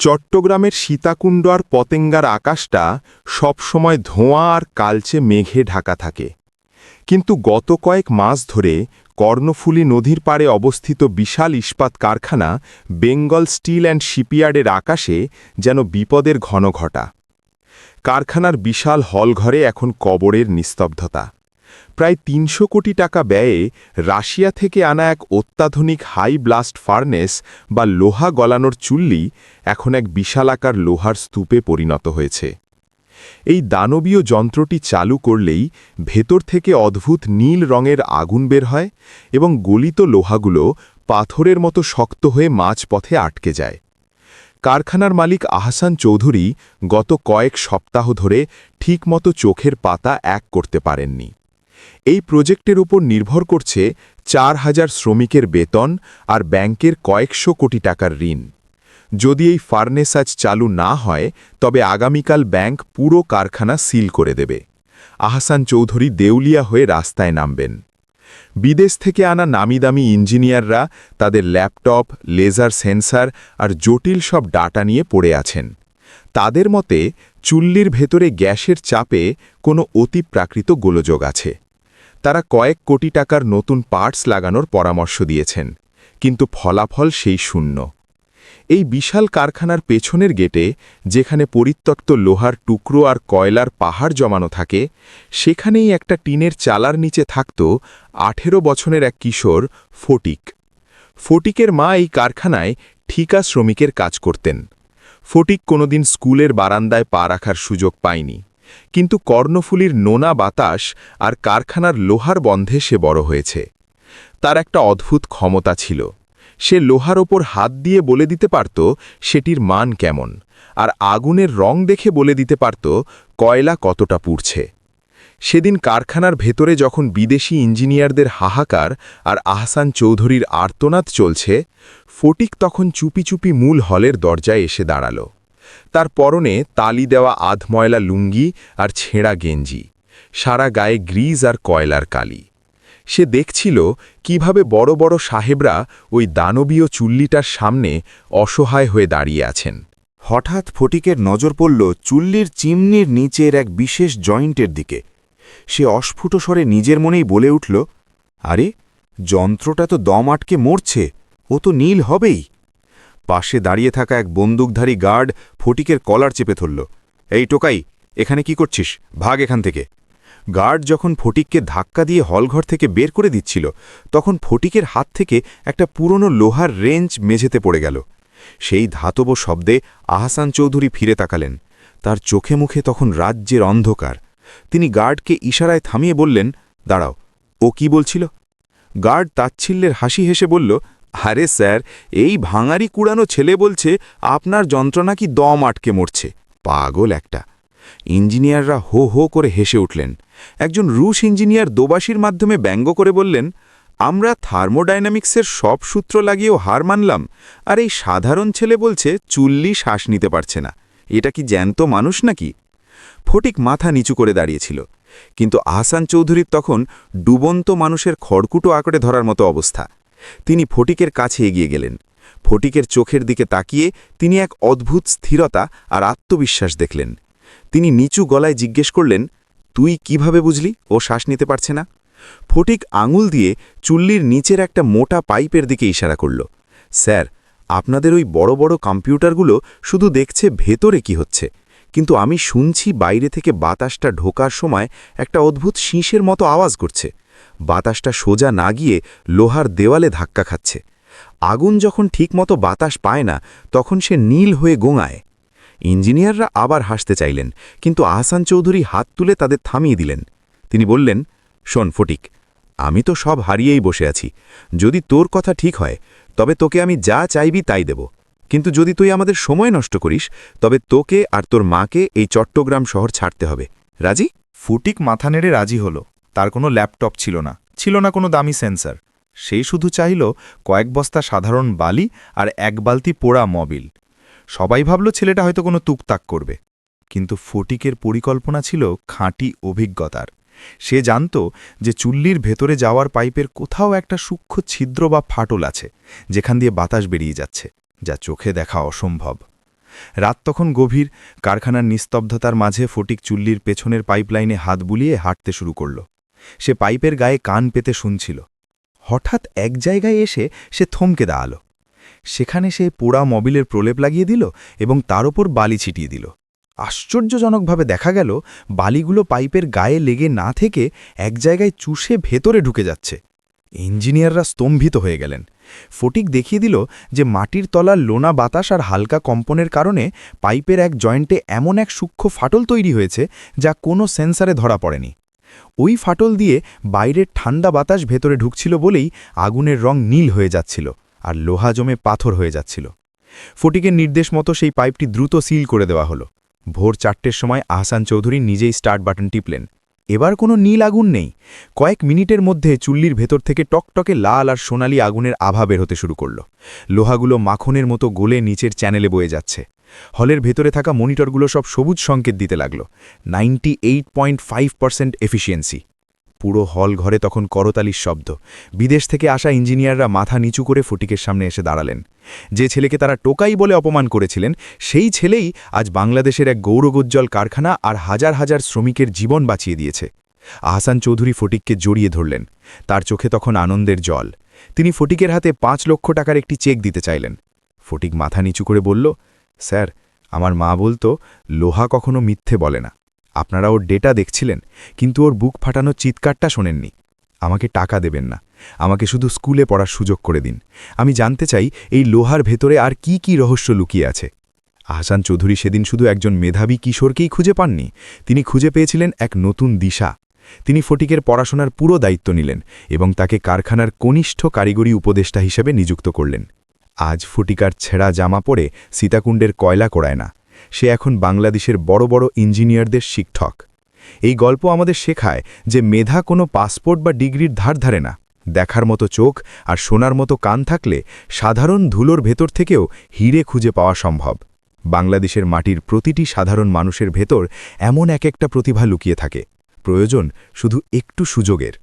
চট্টগ্রামের সীতাকুণ্ড আর পতেঙ্গার আকাশটা সবসময় ধোঁয়া আর কালচে মেঘে ঢাকা থাকে। কিন্তু গত কয়েক মাস ধরে কর্ণফুলী নদীর পাড়ে অবস্থিত বিশাল ইস্পাত কারখানা বেঙ্গল স্টিল অ্যান্ড শিপইয়ার্ডের আকাশে যেন বিপদের ঘনঘটা। কারখানার বিশাল হলঘরে এখন কবরের নিস্তব্ধতা। প্রায় ৩০০ কোটি টাকা ব্যয়ে রাশিয়া থেকে আনা এক অত্যাধুনিক হাই ব্লাস্ট ফার্নেস বা লোহা গলানোর চুল্লি এখন এক বিশালাকার লোহার স্তূপে পরিণত হয়েছে। এই দানবীয় যন্ত্রটি চালু করলেই ভেতর থেকে অদ্ভুত নীল রঙের আগুন বের হয় এবং গলিত লোহাগুলো পাথরের মতো শক্ত হয়ে মাঝপথে আটকে যায়। কারখানার মালিক আহসান চৌধুরী গত কয়েক সপ্তাহ ধরে ঠিকমতো চোখের পাতা এক করতে পারেননি। এই প্রজেক্টের উপর নির্ভর করছে ৪,০০০ শ্রমিকের বেতন আর ব্যাংকের কয়েকশো কোটি টাকার ঋণ। যদি এই ফার্নেস আজ চালু না হয় তবে আগামীকাল ব্যাংক পুরো কারখানা সিল করে দেবে। আহসান চৌধুরী দেউলিয়া হয়ে রাস্তায় নামবেন। বিদেশ থেকে আনা নামিদামি ইঞ্জিনিয়াররা তাদের ল্যাপটপ, লেজার সেন্সার আর জটিল সব ডাটা নিয়ে পড়ে আছেন। তাদের মতে চুল্লির ভেতরে গ্যাসের চাপে কোনো অতিপ্রাকৃত গোলযোগ আছে। তারা কয়েক কোটি টাকার নতুন পার্টস লাগানোর পরামর্শ দিয়েছেন, কিন্তু ফলাফল সেই শূন্য। এই বিশাল কারখানার পেছনের গেটে, যেখানে পরিত্যক্ত লোহার টুকরো আর কয়লার পাহাড় জমানো থাকে, সেখানেই একটা টিনের চালার নিচে থাকত ১৮ বছরের এক কিশোর ফটিক। ফটিকের মা এই কারখানায় ঠিকা শ্রমিকের কাজ করতেন। ফটিক কোনোদিন স্কুলের বারান্দায় পা রাখার সুযোগ পায়নি, কিন্তু কর্ণফুলীর নোনা বাতাস আর কারখানার লোহার বন্ধে সে বড় হয়েছে। তার একটা অদ্ভুত ক্ষমতা ছিল। সে লোহার ওপর হাত দিয়ে বলে দিতে পারত সেটির মান কেমন, আর আগুনের রং দেখে বলে দিতে পারত কয়লা কতটা পুড়ছে। সেদিন কারখানার ভেতরে যখন বিদেশি ইঞ্জিনিয়ারদের হাহাকার আর আহসান চৌধুরীর আর্তনাদ চলছে, ফটিক তখন চুপি চুপি মূল হলের দরজায় এসে দাঁড়াল। তার পরনে তালি দেওয়া আধময়লা লুঙ্গি আর ছেঁড়া গেঞ্জি, সারা গায়ে গ্রিজ আর কয়লার কালি। সে দেখছিল কিভাবে বড় বড় সাহেবরা ওই দানবীয় চুল্লিটার সামনে অসহায় হয়ে দাঁড়িয়ে আছেন। হঠাৎ ফটিকের নজর পড়ল চুল্লির চিমনির নিচের এক বিশেষ জয়েন্টের দিকে। সে অস্ফুট স্বরে নিজের মনেই বলে উঠল, আরে, যন্ত্রটা তো দম আটকে মরছে, ও তো নীল হবেই। পাশে দাঁড়িয়ে থাকা এক বন্দুকধারী গার্ড ফটিকের কলার চেপে ধরল। এই টোকাই, এখানে কি করছিস? ভাগ এখান থেকে। গার্ড যখন ফটিককে ধাক্কা দিয়ে হলঘর থেকে বের করে দিচ্ছিল, তখন ফটিকের হাত থেকে একটা পুরনো লোহার রেঞ্চ মেঝেতে পড়ে গেল। সেই ধাতব শব্দে আহসান চৌধুরী ফিরে তাকালেন। তার চোখে মুখে তখন রাজ্যের অন্ধকার। তিনি গার্ডকে ইশারায় থামিয়ে বললেন, দাঁড়াও, ও কি বলছিল? গার্ড তাচ্ছিল্যের হাসি হেসে বলল, আরে স্যার, এই ভাঙারি কুড়ানো ছেলে বলছে আপনার যন্ত্র নাকি দম আটকে মরছে। পাগল একটা। ইঞ্জিনিয়াররা হো হো করে হেসে উঠলেন। একজন রুশ ইঞ্জিনিয়ার দোবাসীর মাধ্যমে ব্যঙ্গ করে বললেন, আমরা থার্মোডাইনামিক্সের সব সূত্র লাগিয়েও হার মানলাম, আর এই সাধারণ ছেলে বলছে চুল্লি শ্বাস নিতে পারছে না। এটা কি জ্যান্ত মানুষ নাকি? ফটিক মাথা নিচু করে দাঁড়িয়েছিল, কিন্তু আহসান চৌধুরীর তখন ডুবন্ত মানুষের খড়কুটো আঁকড়ে ধরার মতো অবস্থা। তিনি ফটিকের কাছে এগিয়ে গেলেন। ফটিকের চোখের দিকে তাকিয়ে তিনি এক অদ্ভুত স্থিরতা আর আত্মবিশ্বাস দেখলেন। তিনি নিচু গলায় জিজ্ঞেস করলেন, তুই কিভাবে বুঝলি ও শ্বাস নিতে পারছে না? ফটিক আঙুল দিয়ে চুল্লির নিচের একটা মোটা পাইপের দিকে ইশারা করল। স্যার, আপনাদের ওই বড় বড় কম্পিউটারগুলো শুধু দেখছে ভেতরে কি হচ্ছে, কিন্তু আমি শুনছি বাইরে থেকে বাতাসটা ঢোকার সময় একটা অদ্ভুত শীষের মতো আওয়াজ করছে। বাতাসটা সোজা না গিয়ে লোহার দেওয়ালে ধাক্কা খাচ্ছে। আগুন যখন ঠিকমতো বাতাস পায় না, তখন সে নীল হয়ে গোঙায়। ইঞ্জিনিয়াররা আবার হাসতে চাইলেন, কিন্তু আহসান চৌধুরী হাত তুলে তাদের থামিয়ে দিলেন। তিনি বললেন, শোন ফটিক, আমি তো সব হারিয়েই বসে আছি। যদি তোর কথা ঠিক হয় তবে তোকে আমি যা চাইবি তাই দেব, কিন্তু যদি তুই আমাদের সময় নষ্ট করিস তবে তোকে আর তোর মাকে এই চট্টগ্রাম শহর ছাড়তে হবে। রাজি? ফটিক মাথা নেড়ে রাজি হল। তার কোনো ল্যাপটপ ছিল না, ছিল না কোনো দামি সেন্সার। সেই শুধু চাইল কয়েক বস্তা সাধারণ বালি আর এক বালতি পোড়া মবিল। সবাই ভাবল ছেলেটা হয়তো কোনো তুকতাক করবে, কিন্তু ফটিকের পরিকল্পনা ছিল খাঁটি অভিজ্ঞতার। সে জানত যে চুল্লির ভেতরে যাওয়ার পাইপের কোথাও একটা সূক্ষ্ম ছিদ্র বা ফাটল আছে, যেখান দিয়ে বাতাস বেরিয়ে যাচ্ছে, যা চোখে দেখা অসম্ভব। রাত তখন গভীর, কারখানার নিস্তব্ধতার মাঝে ফটিক চুল্লির পেছনের পাইপলাইনে হাত বুলিয়ে হাঁটতে শুরু করল। সে পাইপের গায়ে কান পেতে শুনছিল। হঠাৎ এক জায়গায় এসে সে থমকে দাঁড়াল। সেখানে সে পোড়া মবিলের প্রলেপ লাগিয়ে দিল এবং তার ওপর বালি ছিটিয়ে দিল। আশ্চর্যজনকভাবে দেখা গেল বালিগুলো পাইপের গায়ে লেগে না থেকে এক জায়গায় চুষে ভেতরে ঢুকে যাচ্ছে। ইঞ্জিনিয়াররা স্তম্ভিত হয়ে গেলেন। ফটিক দেখিয়ে দিল যে মাটির তলার লোনা বাতাস আর হালকা কম্পনের কারণে পাইপের এক জয়েন্টে এমন এক সূক্ষ্ম ফাটল তৈরি হয়েছে যা কোনো সেন্সারে ধরা পড়েনি। ওই ফাটল দিয়ে বাইরের ঠান্ডা বাতাস ভেতরে ঢুকছিল বলেই আগুনের রং নীল হয়ে যাচ্ছিল আর লোহা জমে পাথর হয়ে যাচ্ছিল। ফটিকের নির্দেশ মতো সেই পাইপটি দ্রুত সিল করে দেওয়া হলো। ভোর 4টের সময় আহসান চৌধুরী নিজেই স্টার্ট বাটন টিপলেন। এবার কোনো নীল আগুন নেই। কয়েক মিনিটের মধ্যে চুল্লির ভেতর থেকে টকটকে লাল আর সোনালি আগুনের আভা বের হতে শুরু করল। লোহাগুলো মাখনের মতো গলে নিচের চ্যানেলে বয়ে যাচ্ছে। হলের ভেতরে থাকা মনিটরগুলো সব সবুজ সংকেত দিতে লাগল। 98.5% এফিসিয়েন্সি। পুরো হল ঘরে তখন করতালির শব্দ। বিদেশ থেকে আসা ইঞ্জিনিয়াররা মাথা নিচু করে ফটিকের সামনে এসে দাঁড়ালেন। যে ছেলেকে তারা টোকাই বলে অপমান করেছিলেন, সেই ছেলেই আজ বাংলাদেশের এক গৌরবোজ্জ্বল কারখানা আর হাজার হাজার শ্রমিকের জীবন বাঁচিয়ে দিয়েছে। আহসান চৌধুরী ফটিককে জড়িয়ে ধরলেন। তার চোখে তখন আনন্দের জল। তিনি ফটিকের হাতে 5 লক্ষ টাকার একটি চেক দিতে চাইলেন। ফটিক মাথা নিচু করে বলল, স্যার, আমার মা বলতো লোহা কখনো মিথ্যে বলে না। আপনারা ওর ডেটা দেখছিলেন, কিন্তু ওর বুক ফাটানোর চিৎকারটা শোনেননি। আমাকে টাকা দেবেন না, আমাকে শুধু স্কুলে পড়ার সুযোগ করে দিন। আমি জানতে চাই এই লোহার ভেতরে আর কি কি রহস্য লুকিয়ে আছে। আহসান চৌধুরী সেদিন শুধু একজন মেধাবী কিশোরকেই খুঁজে পাননি, তিনি খুঁজে পেয়েছিলেন এক নতুন দিশা। তিনি ফটিকের পড়াশোনার পুরো দায়িত্ব নিলেন এবং তাকে কারখানার কনিষ্ঠ কারিগরি উপদেষ্টা হিসেবে নিযুক্ত করলেন। আজ ফটিকার ছেঁড়া জামা পরে সীতাকুণ্ডের কয়লা কোড়ায় না, সে এখন বাংলাদেশের বড় বড় ইঞ্জিনিয়ারদের শিক্ষক। এই গল্প আমাদের শেখায় যে মেধা কোনো পাসপোর্ট বা ডিগ্রির ধার ধারে না। দেখার মতো চোখ আর শোনার মতো কান থাকলে সাধারণ ধুলোর ভেতর থেকেও হিরে খুঁজে পাওয়া সম্ভব। বাংলাদেশের মাটির প্রতিটি সাধারণ মানুষের ভেতর এমন এক একটা প্রতিভা লুকিয়ে থাকে। প্রয়োজন শুধু একটু সুযোগের।